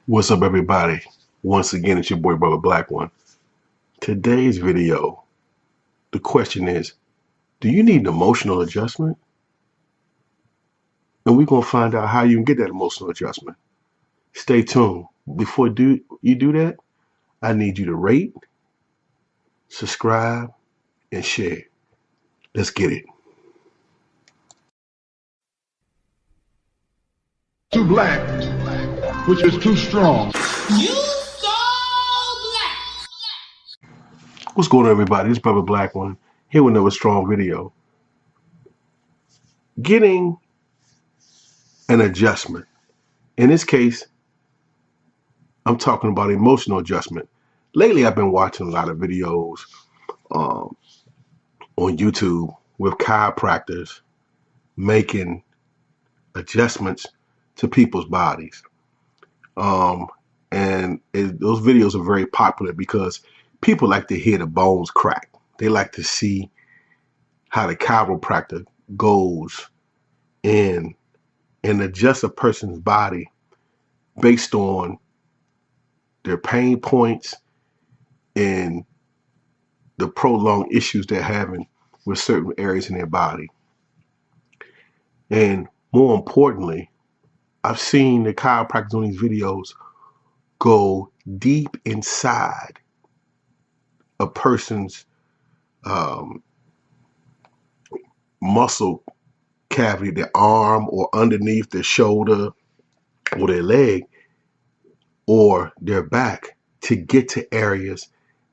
What's up, everybody? Once again, it's your boy, Brother Black One. Today's video, the question is, do you need an emotional adjustment? And we're going to find out how you can get that emotional adjustment. Stay tuned. Before you do that, I need you to rate, subscribe, and share. Let's get it. Too black, which is too strong. You so black. What's going on, everybody? It's Brother Black One here with another strong video. Getting an adjustment. In this case, I'm talking about emotional adjustment. Lately, I've been watching a lot of videos on YouTube with chiropractors making adjustments to people's bodies. Those videos are very popular because people like to hear the bones crack. They like to see how the chiropractor goes in and adjusts a person's body based on their pain points and the prolonged issues they're having with certain areas in their body. And more importantly, I've seen the chiropractors on these videos go deep inside a person's muscle cavity, their arm or underneath their shoulder or their leg or their back to get to areas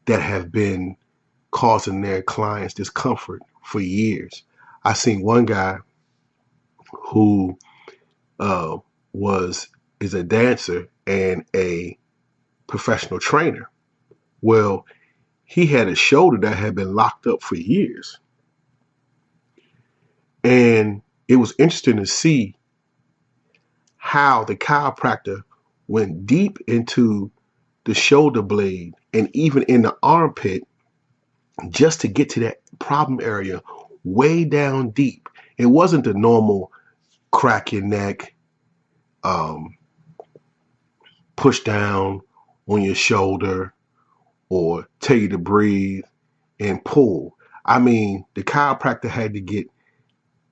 that have been causing their clients discomfort for years. I seen one guy who is a dancer and a professional trainer. Well, he had a shoulder that had been locked up for years. And it was interesting to see how the chiropractor went deep into the shoulder blade and even in the armpit just to get to that problem area way down deep. It wasn't the normal crack your neck, push down on your shoulder or tell you to breathe and pull. I mean, the chiropractor had to get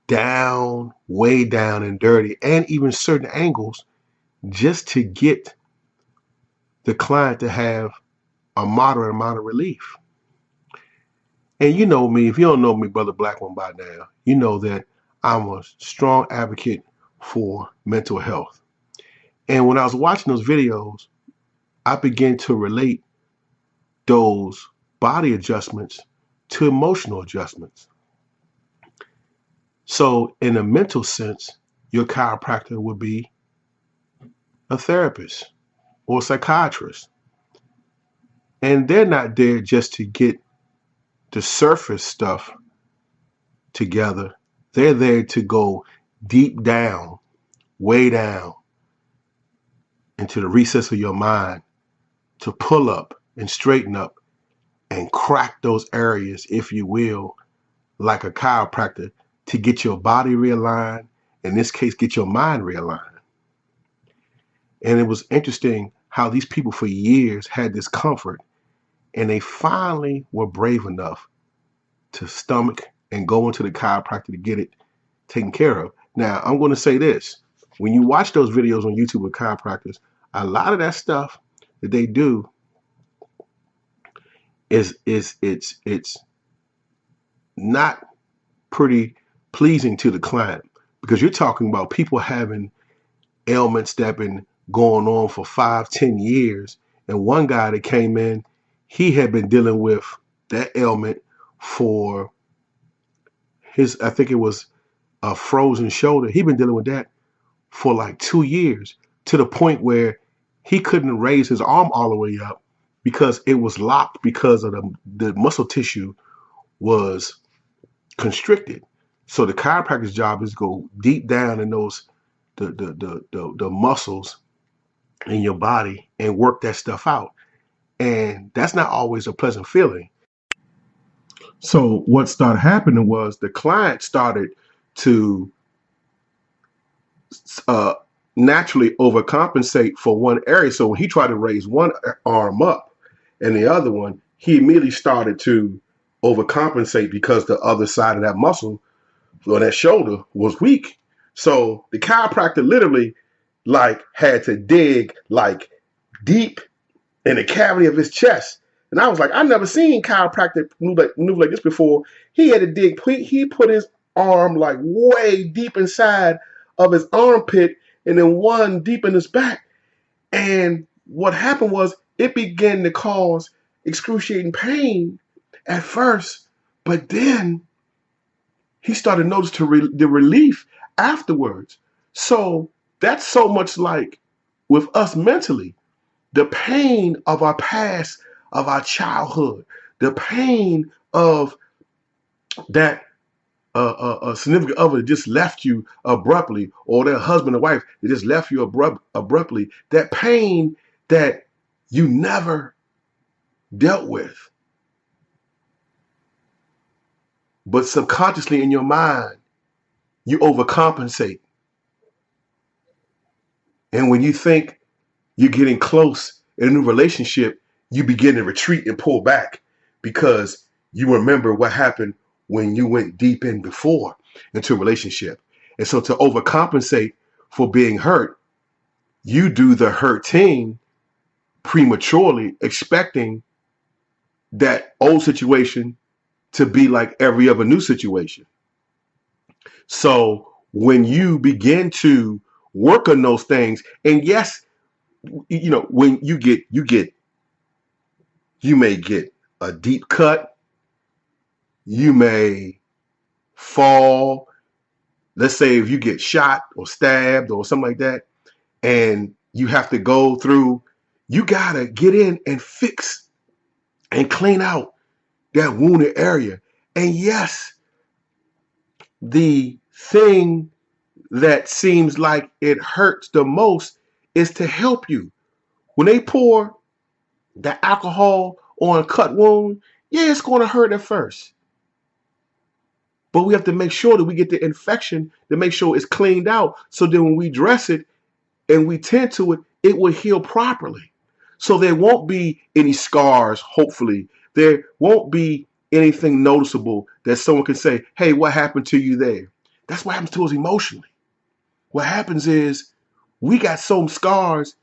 down, way down and dirty, and even certain angles just to get the client to have a moderate amount of relief. And you know me, if you don't know me, Brother Black One, by now, you know that I'm a strong advocate for mental health. And when I was watching those videos, I began to relate those body adjustments to emotional adjustments. So in a mental sense, your chiropractor would be a therapist or a psychiatrist. And they're not there just to get the surface stuff together. They're there to go deep down, way down into the recess of your mind to pull up and straighten up and crack those areas, if you will, like a chiropractor, to get your body realigned, in this case, get your mind realigned. And it was interesting how these people for years had this comfort and they finally were brave enough to stomach and go into the chiropractor to get it taken care of. Now, I'm going to say this. When you watch those videos on YouTube with chiropractors, a lot of that stuff that they do it's not pretty pleasing to the client, because you're talking about people having ailments that have been going on for 5-10 years. And one guy that came in, he had been dealing with that ailment for I think it was a frozen shoulder. He'd been dealing with that for like 2 years, to the point where he couldn't raise his arm all the way up because it was locked, because of the muscle tissue was constricted. So the chiropractor's job is to go deep down in those the muscles in your body and work that stuff out. And that's not always a pleasant feeling. So what started happening was the client started to naturally overcompensate for one area. So when he tried to raise one arm up and the other one, he immediately started to overcompensate because the other side of that muscle or that shoulder was weak. So the chiropractor literally like had to dig like deep in the cavity of his chest. And I was like, I never seen chiropractor move like this before. He had to dig. He put his arm like way deep inside of his armpit and then one deep in his back. And what happened was it began to cause excruciating pain at first, but then he started to notice the relief afterwards. So that's so much like with us mentally. The pain of our past, of our childhood, the pain of that a significant other that just left you abruptly, or that husband or wife that just left you abruptly, that pain that you never dealt with, but subconsciously in your mind, you overcompensate. And when you think you're getting close in a new relationship, you begin to retreat and pull back because you remember what happened when you went deep in before into a relationship. And so to overcompensate for being hurt, you do the hurting prematurely, expecting that old situation to be like every other new situation. So when you begin to work on those things, and yes, you know, when you may get a deep cut, you may fall. Let's say if you get shot or stabbed or something like that, and you have to go through, you gotta get in and fix and clean out that wounded area. And yes, the thing that seems like it hurts the most is to help you. When they pour the alcohol on a cut wound, yeah, it's going to hurt at first. But we have to make sure that we get the infection to make sure it's cleaned out. So then when we dress it and we tend to it, it will heal properly. So there won't be any scars, hopefully. There won't be anything noticeable that someone can say, hey, what happened to you there? That's what happens to us emotionally. What happens is we got some scars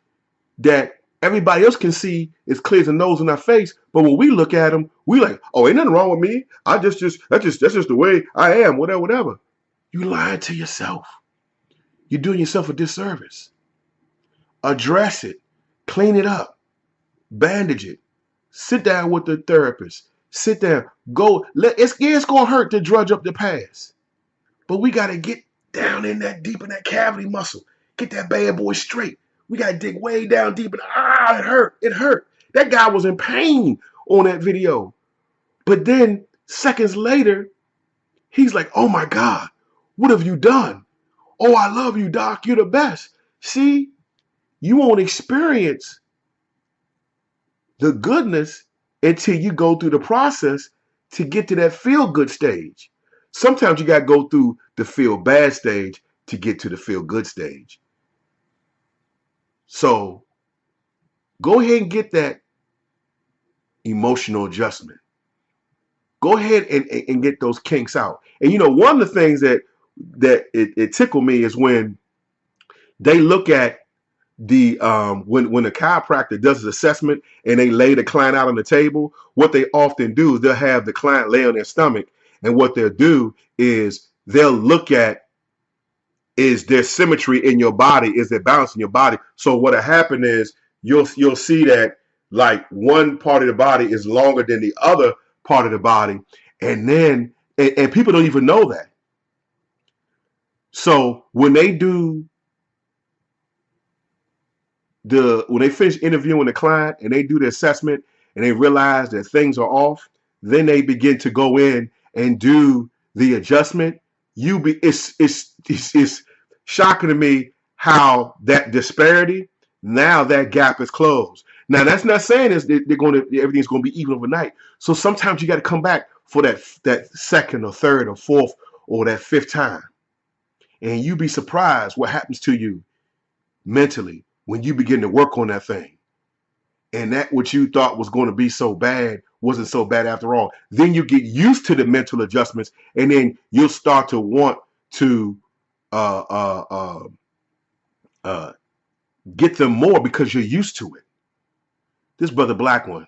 that everybody else can see is clear as a nose in our face, but when we look at them, we like, oh, ain't nothing wrong with me. That's just the way I am, whatever. You lying to yourself. You're doing yourself a disservice. Address it, clean it up, bandage it, sit down with the therapist, sit down, it's gonna hurt to drudge up the past, but we gotta get down in that deep in that cavity muscle, get that bad boy straight. We gotta dig way down deep and it hurt. That guy was in pain on that video. But then seconds later, he's like, oh my God, what have you done? Oh, I love you, doc. You're the best. See, you won't experience the goodness until you go through the process to get to that feel good stage. Sometimes you gotta go through the feel bad stage to get to the feel good stage. So go ahead and get that emotional adjustment. Go ahead and get those kinks out. And you know, one of the things that it tickled me is when they look at the when the chiropractor does his assessment and they lay the client out on the table. What they often do is they'll have the client lay on their stomach, and what they'll do is they'll look at, is there symmetry in your body? Is there balance in your body? So what'll happen is you'll see that like one part of the body is longer than the other part of the body, and then and people don't even know that. So when they finish interviewing the client and they do the assessment and they realize that things are off, then they begin to go in and do the adjustment. It's shocking to me how that disparity, now that gap is closed. Now that's not saying is everything's going to be even overnight. So sometimes you got to come back for that second or third or fourth or that fifth time, and you be surprised what happens to you mentally when you begin to work on that thing. And that what you thought was going to be so bad wasn't so bad after all. Then you get used to the mental adjustments, and then you'll start to want to uh, uh, uh, uh, get them more because you're used to it. This brother Black One,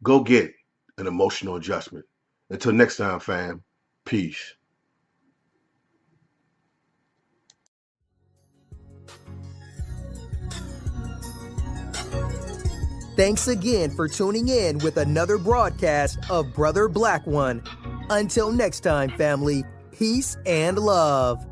go get an emotional adjustment. Until next time, fam, peace. Thanks again for tuning in with another broadcast of Brother Black One. Until next time, family, peace and love.